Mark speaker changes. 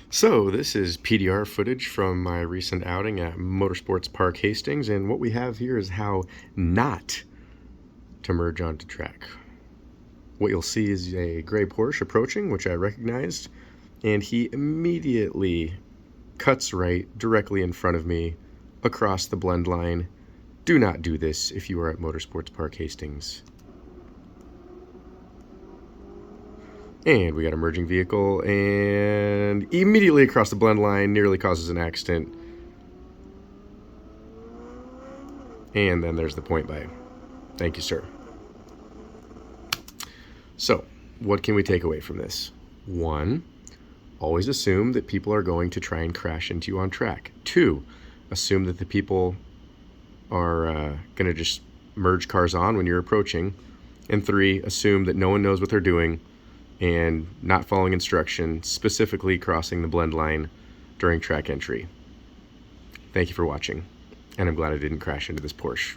Speaker 1: So this is PDR footage from my recent outing at Motorsports Park Hastings, and what we have here is how not to merge onto track. What you'll see is a gray Porsche approaching, which I recognized, and he immediately cuts right directly in front of me across the blend line. Do not do this if you are at Motorsports Park Hastings. And we got a merging vehicle, and immediately across the blend line, nearly causes an accident. And then there's the point by. Thank you, sir. So, what can we take away from this? 1, always assume that people are going to try and crash into you on track. 2, assume that the people are going to just merge cars on when you're approaching. And 3, assume that no one knows what they're doing and not following instruction, specifically crossing the blend line during track entry. Thank you for watching, and I'm glad I didn't crash into this Porsche.